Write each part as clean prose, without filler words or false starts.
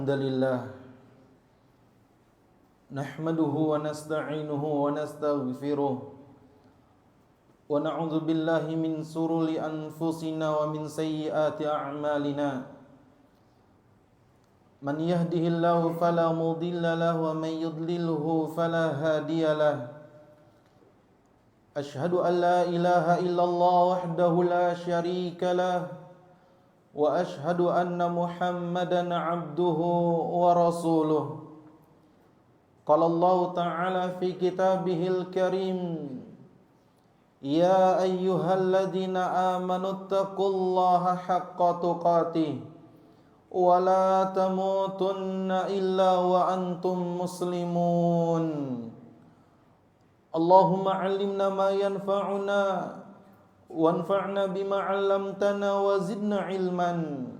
Alhamdulillah nahmaduhu wa nasta'inuhu wa nastaghfiruh wa na'udzu billahi min sururi anfusina wa min sayyiati a'malina man yahdihillahu fala mudilla lahu wa man yudlilhu fala hadiya lahu asyhadu an la ilaha illallah wahdahu la syarika lahu wa ashhadu anna Muhammadan abduhu wa rasuluh. Qala Allah Ta'ala fi kitabihil karim, ya ayyuhalladzina amanu taqullaha haqqa tuqatih wa la tamutunna illa wa antum muslimun. Allahumma 'allimna ma yanfa'una wanfa'na bima 'allamtana wa zidna ilman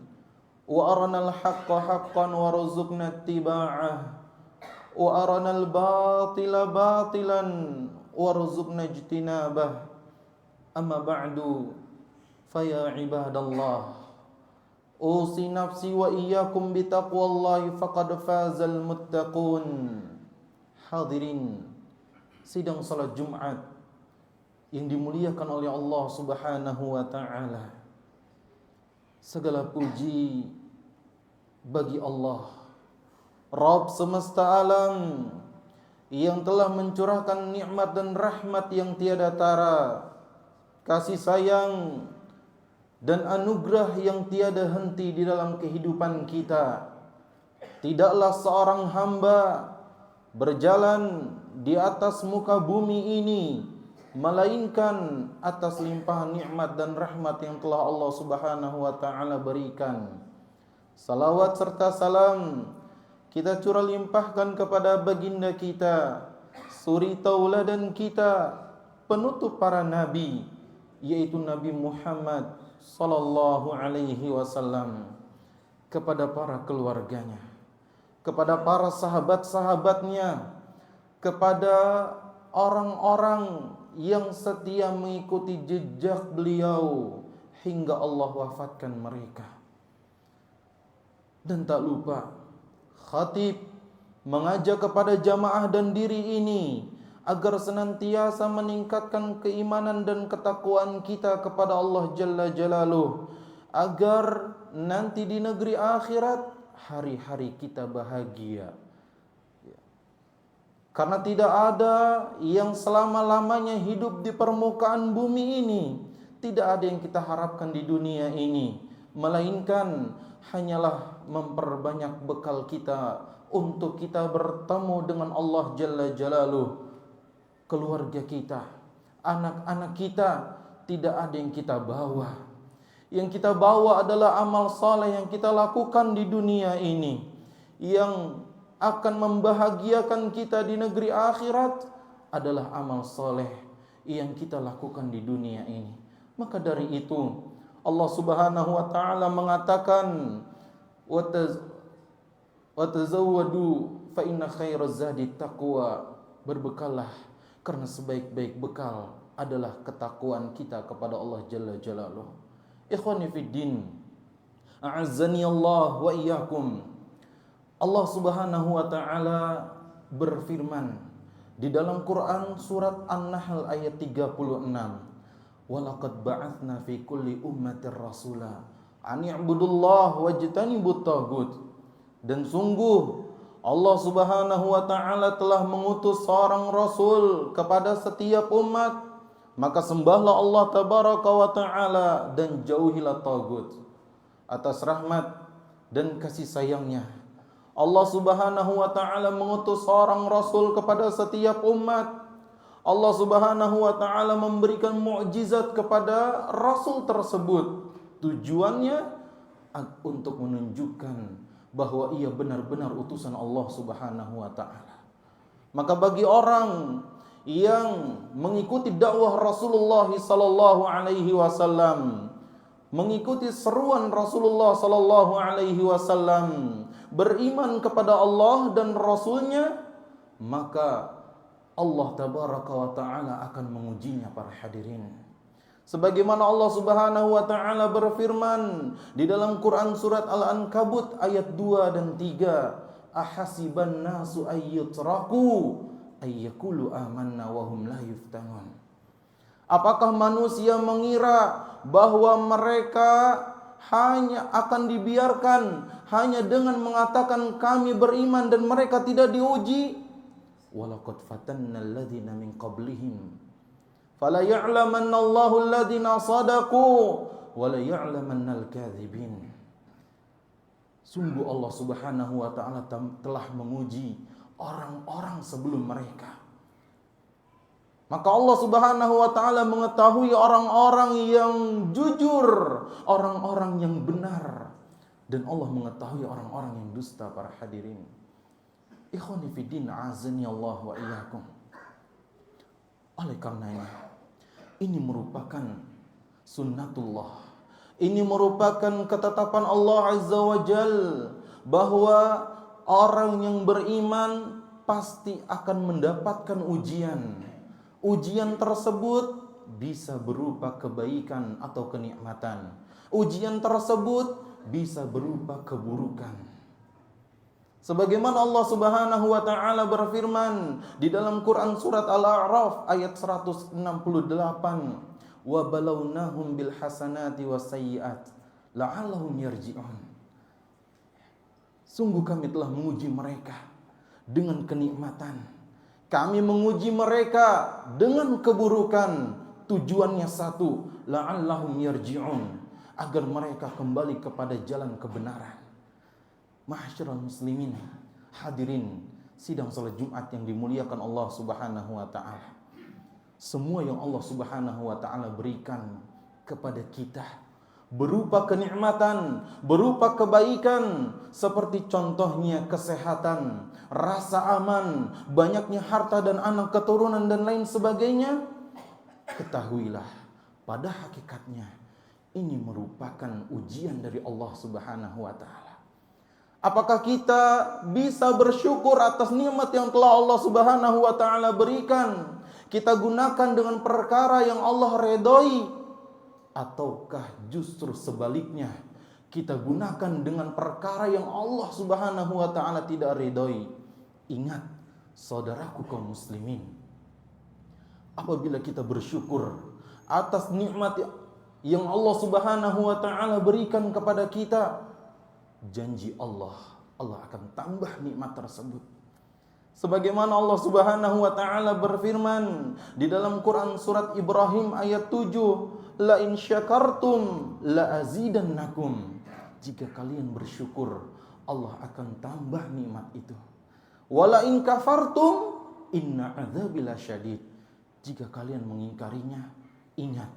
wa aranal haqqa haqqan warzuqna ittiba'ah wa aranal batila batilan warzuqna ijtinabah. Amma ba'du, faya ibadallah, usi nafsi wa iyyakum bitaqwallahi faqad fazal muttaqun. Hadirin sidang salat Jumat yang dimuliakan oleh Allah Subhanahu wa ta'ala. Segala puji bagi Allah, Rabb semesta alam, yang telah mencurahkan nikmat dan rahmat yang tiada tara, kasih sayang dan anugerah yang tiada henti di dalam kehidupan kita. Tidaklah seorang hamba berjalan di atas muka bumi ini melainkan atas limpahan nikmat dan rahmat yang telah Allah Subhanahu wa ta'ala berikan. Salawat serta salam kita curah limpahkan kepada baginda kita, suri tauladan kita, penutup para nabi, yaitu Nabi Muhammad sallallahu alaihi wasallam, kepada para keluarganya, kepada para sahabat-sahabatnya, kepada orang-orang yang setia mengikuti jejak beliau hingga Allah wafatkan mereka. Dan tak lupa khatib mengajak kepada jamaah dan diri ini agar senantiasa meningkatkan keimanan dan ketakwaan kita kepada Allah Jalla Jalaluh, agar nanti di negeri akhirat hari-hari kita bahagia. Karena tidak ada yang selama-lamanya hidup di permukaan bumi ini, tidak ada yang kita harapkan di dunia ini, melainkan hanyalah memperbanyak bekal kita untuk kita bertemu dengan Allah Jalla Jalaluh. Keluarga kita, anak-anak kita, tidak ada yang kita bawa. Yang kita bawa adalah amal saleh yang kita lakukan di dunia ini, yang akan membahagiakan kita di negeri akhirat adalah amal soleh yang kita lakukan di dunia ini. Maka dari itu Allah Subhanahu wa ta'ala mengatakan, wa tazawwadu fa inna khairaz zadi taqwa, berbekallah karena sebaik-baik bekal adalah ketakwaan kita kepada Allah Jalla Jalaluh. Ikhwani fid din, a'azzani Allah wa iyyakum. Allah Subhanahu wa ta'ala berfirman di dalam Quran surat An-Nahl ayat 36, walaqad ba'atsna fi kulli ummatin rasula an i'budullah wajtanibut taghut. Dan sungguh Allah Subhanahu wa ta'ala telah mengutus seorang rasul kepada setiap umat, maka sembahlah Allah tabaraka wa ta'ala dan jauhilah taghut. Atas rahmat dan kasih sayangnya Allah Subhanahu wa ta'ala mengutus seorang rasul kepada setiap umat. Allah Subhanahu wa ta'ala memberikan mukjizat kepada rasul tersebut. Tujuannya untuk menunjukkan bahwa ia benar-benar utusan Allah Subhanahu wa ta'ala. Maka bagi orang yang mengikuti dakwah Rasulullah sallallahu alaihi wasallam, mengikuti seruan Rasulullah sallallahu alaihi wasallam, beriman kepada Allah dan Rasulnya, maka Allah tabaraka wa ta'ala akan mengujinya para hadirin. Sebagaimana Allah Subhanahu wa taala berfirman di dalam Quran surat Al-Ankabut ayat 2 dan 3, ahasiban nasu ayyutraku ayyakulu amanna wa hum la yuftanun. Apakah manusia mengira bahwa mereka hanya akan dibiarkan hanya dengan mengatakan kami beriman dan mereka tidak diuji? Walaqad fatanna alladhina min qablihim fala ya'lamanna Allahu alladhina sadaqu wa la ya'lamanna al-kadhibin. Sungguh Allah Subhanahu wa taala telah menguji orang-orang sebelum mereka. Maka Allah Subhanahu wa taala mengetahui orang-orang yang jujur, orang-orang yang benar, dan Allah mengetahui orang-orang yang dusta. Para hadirin, ikhwani fiddin, azani Allah wa iyyakum. Oleh karenanya, ini merupakan sunnatullah. Ini merupakan ketetapan Allah Azza wa Jal, bahwa orang yang beriman pasti akan mendapatkan ujian. Ujian tersebut bisa berupa kebaikan atau kenikmatan. Ujian tersebut bisa berupa keburukan. Sebagaimana Allah Subhanahu wa taala berfirman di dalam Quran surat Al-A'raf ayat 168, wa balawnahum bil hasanati wasayyi'at la'allahum yarji'un. Sungguh kami telah menguji mereka dengan kenikmatan, kami menguji mereka dengan keburukan. Tujuannya satu, la'allahum yarji'un, agar mereka kembali kepada jalan kebenaran. Ma'asyiral muslimin, hadirin sidang salat Jumat yang dimuliakan Allah Subhanahu wa taala. Semua yang Allah Subhanahu wa taala berikan kepada kita berupa kenikmatan, berupa kebaikan, seperti contohnya kesehatan, rasa aman, banyaknya harta dan anak keturunan dan lain sebagainya. Ketahuilah, pada hakikatnya ini merupakan ujian dari Allah Subhanahu wa taala. Apakah kita bisa bersyukur atas nikmat yang telah Allah Subhanahu wa taala berikan? Kita gunakan dengan perkara yang Allah redai, ataukah justru sebaliknya kita gunakan dengan perkara yang Allah Subhanahu wa taala tidak redai? Ingat, saudaraku kaum muslimin, apabila kita bersyukur atas nikmat yang Allah Subhanahu wa taala berikan kepada kita, janji Allah akan tambah nikmat tersebut. Sebagaimana Allah Subhanahu wa taala berfirman di dalam Quran surat Ibrahim ayat 7, la in syakartum la azidannakum. Jika kalian bersyukur, Allah akan tambah nikmat itu. Wala in kafartum inna adzabi lasyadid. Jika kalian mengingkarinya, ingat,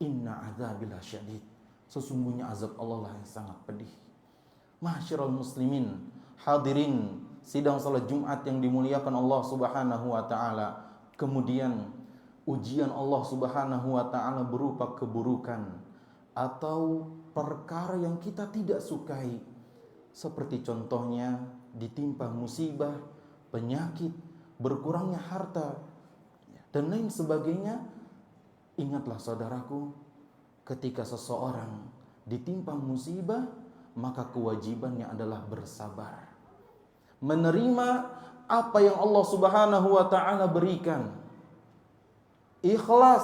inna adzabi lasyadid. Sesungguhnya azab Allah lah yang sangat pedih. Ma'asyiral muslimin, hadirin sidang salat Jumat yang dimuliakan Allah Subhanahu wa taala. Kemudian ujian Allah Subhanahu wa taala berupa keburukan atau perkara yang kita tidak sukai, seperti contohnya ditimpa musibah, penyakit, berkurangnya harta dan lain sebagainya. Ingatlah saudaraku, ketika seseorang ditimpa musibah, maka kewajibannya adalah bersabar, menerima apa yang Allah Subhanahu wa taala berikan, ikhlas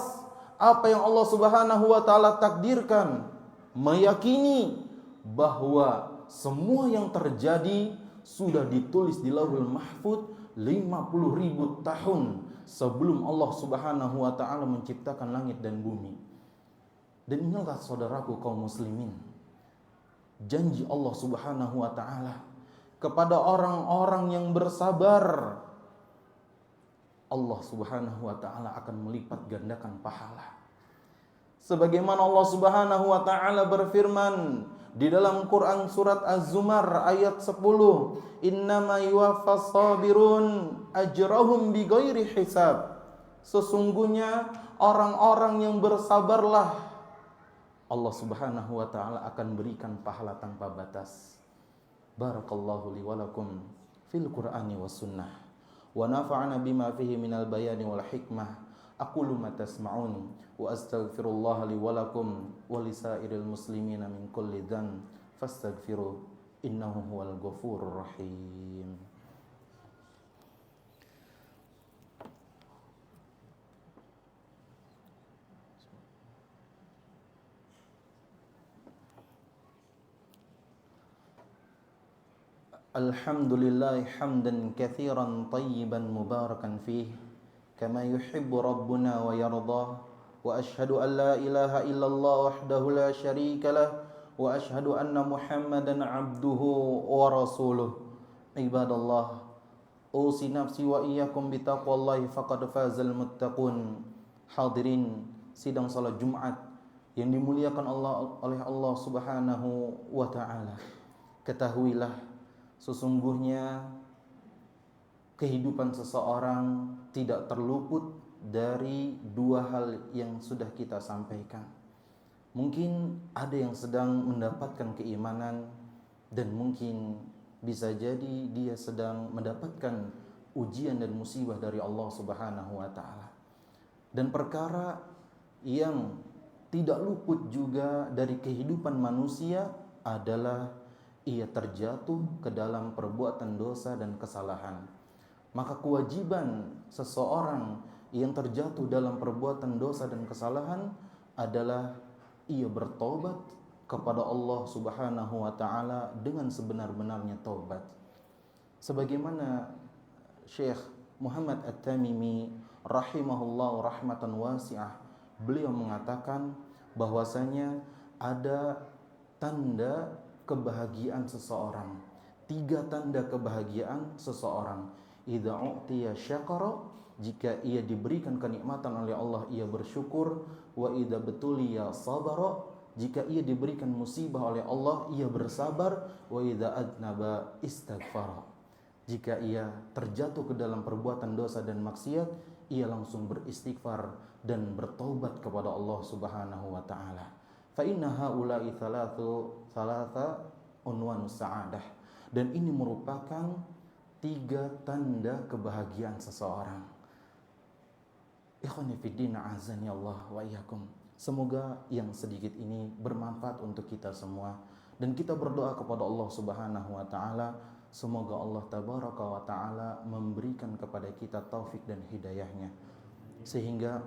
apa yang Allah Subhanahu wa taala takdirkan, meyakini bahwa semua yang terjadi sudah ditulis di Lauhul Mahfuz 50.000 tahun sebelum Allah Subhanahu wa taala menciptakan langit dan bumi. Dan ingatlah saudaraku kaum muslimin, janji Allah Subhanahu wa taala kepada orang-orang yang bersabar, Allah Subhanahu wa taala akan melipat gandakan pahala. Sebagaimana Allah Subhanahu wa taala berfirman di dalam Quran surat Az-Zumar ayat 10, innama yuwaffas sabirun ajrahum bighairi hisab. Sesungguhnya orang-orang yang bersabarlah, Allah Subhanahu wa taala akan berikan pahala tanpa batas. Barakallahu li wa lakum fil Qur'ani was sunnah wa nafa'ana bima fihi minal bayani wal hikmah. aqulu ma tasma'un wa astaghfirullah li wa lakum wa lisairil muslimina min kulli dhanb fastaghfiruh innahu huwal ghafurur rahim. Alhamdulillah hamdan katsiran tayyiban mubarakan fih kama yuhibbu rabbuna wa yardah wa ashhadu an la ilaha illallah wahdahu la syarika lah wa ashhadu anna muhammadan abduhu wa rasuluh. Ibadallah, usi nafsi wa iyyakum bitaqwallahi faqad fazal muttaqun. Hadirin sidang salat Jumat yang dimuliakan oleh Allah Subhanahu wa taala. Ketahuilah, sesungguhnya kehidupan seseorang tidak terluput dari dua hal yang sudah kita sampaikan. Mungkin ada yang sedang mendapatkan keimanan dan mungkin bisa jadi dia sedang mendapatkan ujian dan musibah dari Allah Subhanahu wa taala. Dan perkara yang tidak luput juga dari kehidupan manusia adalah ia terjatuh ke dalam perbuatan dosa dan kesalahan. Maka kewajiban seseorang yang terjatuh dalam perbuatan dosa dan kesalahan adalah ia bertobat kepada Allah Subhanahu wa taala dengan sebenar-benarnya taubat. Sebagaimana Syekh Muhammad At-Tamimi rahimahullah rahmatan wasi'ah, beliau mengatakan bahwasanya ada tanda kebahagiaan seseorang, 3 tanda kebahagiaan seseorang. Idza u'tiya syakara, jika ia diberikan kenikmatan oleh Allah ia bersyukur. Wa idza betuliya sabara, jika ia diberikan musibah oleh Allah ia bersabar. Wa idza adnaba istaghfara, jika ia terjatuh ke dalam perbuatan dosa dan maksiat ia langsung beristighfar dan bertaubat kepada Allah Subhanahu wa taala. Fa inna haula'i thalatha unwan sa'adah, dan ini merupakan 3 tanda kebahagiaan seseorang. Ikhwani fiddin azani Allah wa iyyakum. Semoga yang sedikit ini bermanfaat untuk kita semua, dan kita berdoa kepada Allah Subhanahu wa taala semoga Allah tabaraka wa taala memberikan kepada kita taufik dan hidayahnya sehingga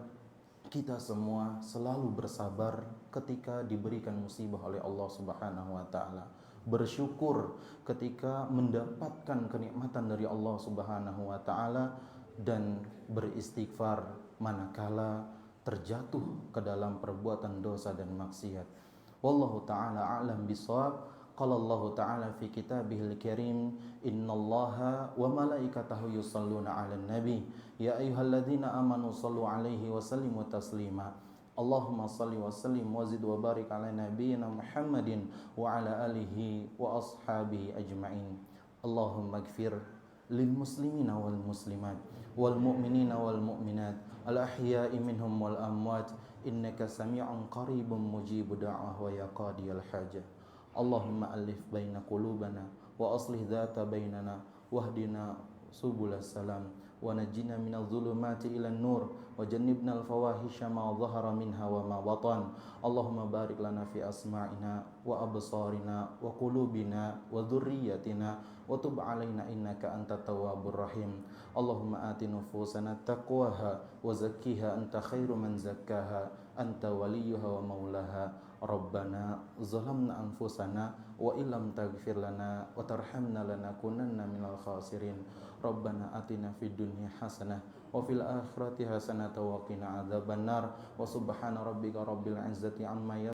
kita semua selalu bersabar ketika diberikan musibah oleh Allah Subhanahu wa taala, bersyukur ketika mendapatkan kenikmatan dari Allah Subhanahu wa taala, dan beristighfar manakala terjatuh ke dalam perbuatan dosa dan maksiat. Wallahu taala a'lam bishawab. Qala Allah taala fi kitabihil karim, innallaha wa malaikatahu yusalluna 'alan nabi ya ayyuhalladzina amanu shallu 'alaihi wa sallimu taslima. Allahumma shalli wa sallim wa zid wa barik ala nabiyyina Muhammadin wa ala alihi wa ashabihi ajma'in. Allahumma ighfir lil muslimina wal muslimat wal mu'minina wal mu'minat al ahya'i minhum wal amwat innaka sami'un qaribun mujibud da'wah wa ya qadiyal hajah. Allahumma alif baina qulubana wa aslih dhata bainana wahdina subulas salam wa najjina minadh dhulumati ilan nur wa jannibna al fawahisha ma dhahara minha wa ma batan. Allahumma barik lana fi asma'ina wa absarina wa qulubina wa dhurriyyatina wa tub alaina innaka antat tawwabur rahim. Allahumma ati nufusana taqwaha wa zakkiha anta khairu man zakkaha anta waliyuha wa maulaha. Rabbana zalamna anfusana wa illam taghfir lana wa tarhamna lanakunanna minal khasirin. Rabbana atina fid dunya hasanah wa fil akhirati hasanah wa qina adzabannar. Wa subhana rabbika rabbil izzati amma